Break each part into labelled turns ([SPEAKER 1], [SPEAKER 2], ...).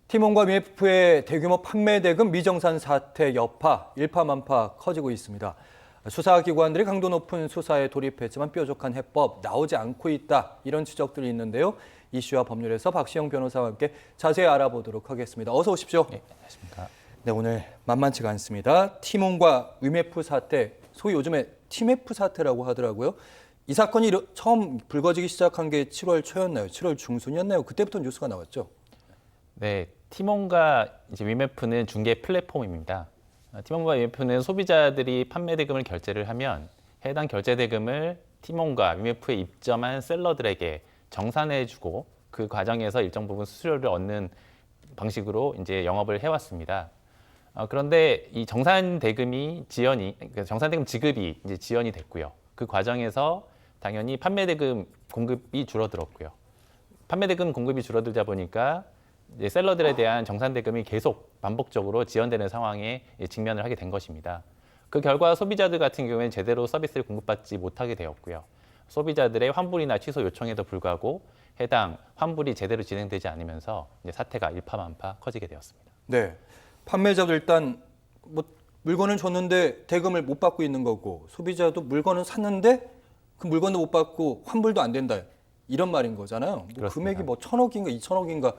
[SPEAKER 1] 티몬과 위메프의 대규모 판매 대금 미정산 사태 여파, 일파만파 커지고 있습니다. 수사기관들이 강도 높은 수사에 돌입했지만 뾰족한 해법 나오지 않고 있다. 이런 지적들이 있는데요. 이슈와 법률에서 박시영 변호사와 함께 자세히 알아보도록 하겠습니다. 어서 오십시오.
[SPEAKER 2] 네, 안녕하십니까.
[SPEAKER 1] 네, 오늘 만만치가 않습니다. 티몬과 위메프 사태, 소위 요즘에 티메프 사태라고 하더라고요. 이 사건이 처음 불거지기 시작한 게 7월 초였나요? 7월 중순이었나요? 그때부터 뉴스가 나왔죠.
[SPEAKER 2] 네, 티몬과 이제 위메프는 중개 플랫폼입니다. 티몬과 위메프는 소비자들이 판매 대금을 결제를 하면 해당 결제 대금을 티몬과 위메프에 입점한 셀러들에게 정산해주고 그 과정에서 일정 부분 수수료를 얻는 방식으로 이제 영업을 해왔습니다. 그런데 이 정산 대금이 그러니까 정산 대금 지급이 이제 지연이 됐고요. 그 과정에서 당연히 판매 대금 공급이 줄어들었고요. 판매 대금 공급이 줄어들다 보니까 이제 셀러들에 대한 정산 대금이 계속 반복적으로 지연되는 상황에 직면을 하게 된 것입니다. 그 결과 소비자들 같은 경우에는 제대로 서비스를 공급받지 못하게 되었고요. 소비자들의 환불이나 취소 요청에도 불구하고 해당 환불이 제대로 진행되지 않으면서 이제 사태가 일파만파 커지게 되었습니다.
[SPEAKER 1] 네, 판매자도 일단 뭐 물건을 줬는데 대금을 못 받고 있는 거고 소비자도 물건을 샀는데 그 물건도 못 받고 환불도 안 된다. 이런 말인 거잖아요. 뭐 금액이 뭐 1,000억인가 2,000억인가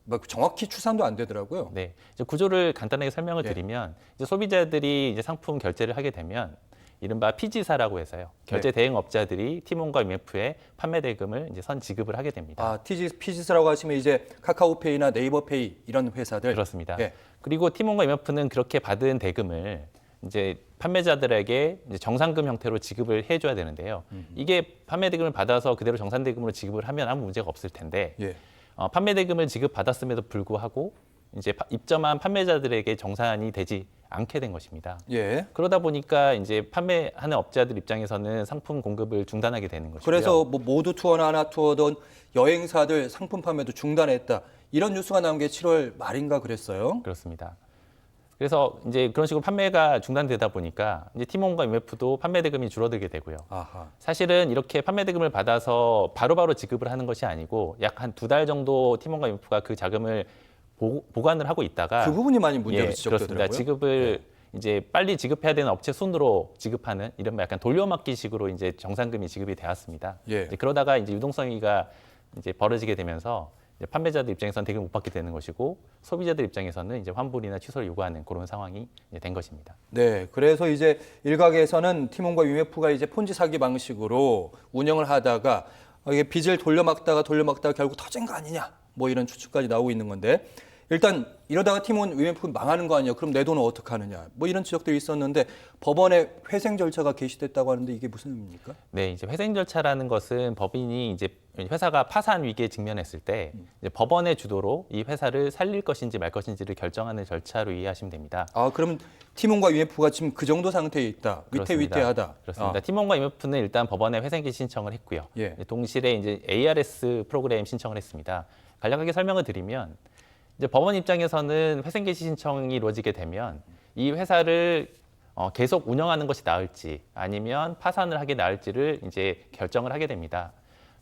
[SPEAKER 1] 막 정확히 추산도 안 되더라고요.
[SPEAKER 2] 네, 이제 구조를 간단하게 설명을 드리면 이제 소비자들이 이제 상품 결제를 하게 되면 이른바 피지사라고 해서요. 결제 대행업자들이 티몬과 위메프에 판매 대금을 이제 선 지급을 하게 됩니다.
[SPEAKER 1] 아, 피지스라고 하시면 이제 카카오페이나 네이버페이 이런 회사들.
[SPEAKER 2] 그렇습니다.
[SPEAKER 1] 예.
[SPEAKER 2] 그리고 티몬과 위메프는 그렇게 받은 대금을 이제 판매자들에게 이제 정산금 형태로 지급을 해줘야 되는데요. 이게 판매 대금을 받아서 그대로 정산 대금으로 지급을 하면 아무 문제가 없을 텐데
[SPEAKER 1] 예.
[SPEAKER 2] 판매 대금을 지급받았음에도 불구하고 이제 입점한 판매자들에게 정산이 되지 않게 된 것입니다.
[SPEAKER 1] 예.
[SPEAKER 2] 그러다 보니까 이제 판매하는 업자들 입장에서는 상품 공급을 중단하게 되는 것이고요.
[SPEAKER 1] 그래서 뭐 모두 투어나 하나 투어든 여행사들 상품 판매도 중단했다. 이런 뉴스가 나온 게 7월 말인가 그랬어요.
[SPEAKER 2] 그렇습니다. 그래서 이제 그런 식으로 판매가 중단되다 보니까 이제 티몬과 위메프도 판매 대금이 줄어들게 되고요.
[SPEAKER 1] 아하.
[SPEAKER 2] 사실은 이렇게 판매 대금을 받아서 바로바로 지급을 하는 것이 아니고 약 한 2달 정도 티몬과 위메프가 그 자금을 보관을 하고 있다가
[SPEAKER 1] 그 부분이 많이 문제로 지적되더라고요.
[SPEAKER 2] 그렇습니다. 지급을 이제 빨리 지급해야 되는 업체 순으로 지급하는 이런 약간 돌려막기식으로 이제 정산금이 지급이 되었습니다.
[SPEAKER 1] 예.
[SPEAKER 2] 이제 그러다가 이제 유동성이가 이제 벌어지게 되면서 이제 판매자들 입장에서는 대금 못 받게 되는 것이고 소비자들 입장에서는 이제 환불이나 취소를 요구하는 그런 상황이 이제 된 것입니다.
[SPEAKER 1] 네, 그래서 이제 일각에서는 티몬과 위메프가 이제 폰지 사기 방식으로 운영을 하다가 이게 빚을 돌려막다가 결국 터진 거 아니냐, 뭐 이런 추측까지 나오고 있는 건데 일단 이러다가 티몬 위메프 망하는 거 아니야? 그럼 내 돈은 어떻게 하느냐? 뭐 이런 지적들이 있었는데 법원에 회생 절차가 개시됐다고 하는데 이게 무슨 의미입니까?
[SPEAKER 2] 네, 이제 회생 절차라는 것은 법인이 이제 회사가 파산 위기에 직면했을 때 이제 법원의 주도로 이 회사를 살릴 것인지 말 것인지를 결정하는 절차로 이해하시면 됩니다.
[SPEAKER 1] 아, 그럼 티몬과 위메프가 지금 그 정도 상태에 있다.
[SPEAKER 2] 그렇습니다.
[SPEAKER 1] 위태위태하다.
[SPEAKER 2] 그렇습니다. 티몬과 위메프는 일단 법원에 회생기 신청을 했고요.
[SPEAKER 1] 예.
[SPEAKER 2] 동시에 이제 ARS 프로그램 신청을 했습니다. 간략하게 설명을 드리면 이제 법원 입장에서는 회생 개시 신청이 이루어지게 되면 이 회사를 계속 운영하는 것이 나을지 아니면 파산을 하게 나을지를 이제 결정을 하게 됩니다.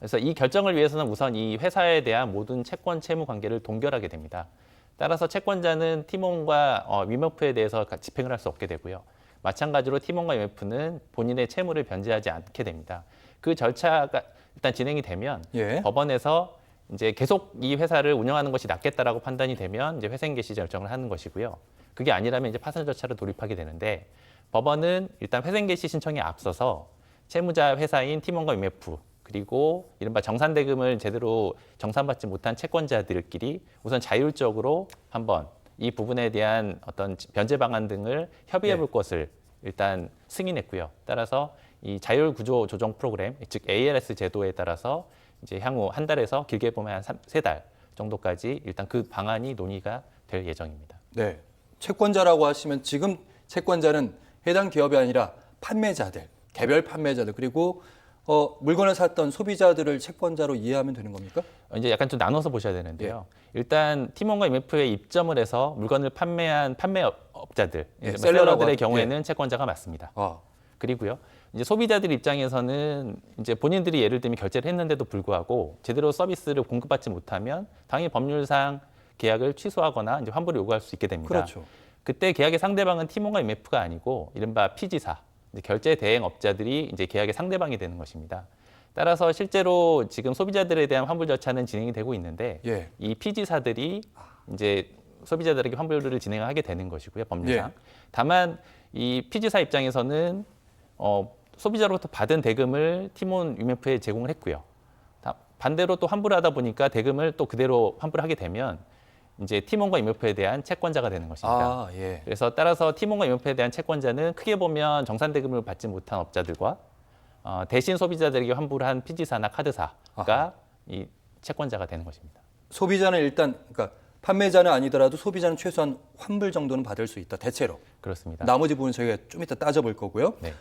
[SPEAKER 2] 그래서 이 결정을 위해서는 우선 이 회사에 대한 모든 채권 채무 관계를 동결하게 됩니다. 따라서 채권자는 티몬과 위메프에 대해서 집행을 할 수 없게 되고요. 마찬가지로 티몬과 위메프는 본인의 채무를 변제하지 않게 됩니다. 그 절차가 일단 진행이 되면
[SPEAKER 1] 예.
[SPEAKER 2] 법원에서 이제 계속 이 회사를 운영하는 것이 낫겠다라고 판단이 되면 이제 회생 개시 결정을 하는 것이고요. 그게 아니라면 이제 파산 절차로 돌입하게 되는데 법원은 일단 회생 개시 신청에 앞서서 채무자 회사인 티몬과 위메프 그리고 이른바 정산 대금을 제대로 정산받지 못한 채권자들끼리 우선 자율적으로 한번 이 부분에 대한 어떤 변제 방안 등을 협의해 볼 것을 일단 승인했고요. 따라서 이 자율 구조 조정 프로그램 즉 ALS 제도에 따라서 이제 향후 한 달에서 길게 보면 한 3-4달 정도까지 일단 그 방안이 논의가 될 예정입니다.
[SPEAKER 1] 네. 채권자라고 하시면 지금 채권자는 해당 기업이 아니라 판매자들, 개별 판매자들 그리고 물건을 샀던 소비자들을 채권자로 이해하면 되는 겁니까?
[SPEAKER 2] 이제 약간 좀 나눠서 보셔야 되는데요. 일단 티몬과 위메프에 입점을 해서 물건을 판매한 판매업자들, 셀러들의 경우에는 채권자가 맞습니다. 그리고요. 이제 소비자들 입장에서는 이제 본인들이 예를 들면 결제를 했는데도 불구하고 제대로 서비스를 공급받지 못하면 당연히 법률상 계약을 취소하거나 이제 환불을 요구할 수 있게 됩니다.
[SPEAKER 1] 그렇죠.
[SPEAKER 2] 그때 계약의 상대방은 팀원과 IMF가 아니고 이른바 피지사, 이제 결제 대행업자들이 이제 계약의 상대방이 되는 것입니다. 따라서 실제로 지금 소비자들에 대한 환불 절차는 진행이 되고 있는데
[SPEAKER 1] 예.
[SPEAKER 2] 이 피지사들이 이제 소비자들에게 환불을 진행하게 되는 것이고요, 법률상.
[SPEAKER 1] 예.
[SPEAKER 2] 다만 이 피지사 입장에서는 소비자로부터 받은 대금을 팀원 IMF에 제공을 했고요. 반대로 또 환불하다 보니까 대금을 또 그대로 환불하게 되면 이제 팀원과 IMF에 대한 채권자가 되는 것입니다.
[SPEAKER 1] 아, 예.
[SPEAKER 2] 그래서 따라서 팀원과 IMF에 대한 채권자는 크게 보면 정산 대금을 받지 못한 업자들과 대신 소비자들에게 환불한 피지사나 카드사가
[SPEAKER 1] 아하.
[SPEAKER 2] 이 채권자가 되는 것입니다.
[SPEAKER 1] 소비자는 일단 그러니까 판매자는 아니더라도 소비자는 최소한 환불 정도는 받을 수 있다. 대체로.
[SPEAKER 2] 그렇습니다.
[SPEAKER 1] 나머지 부분은 저희가 좀 이따 따져볼 거고요.
[SPEAKER 2] 네.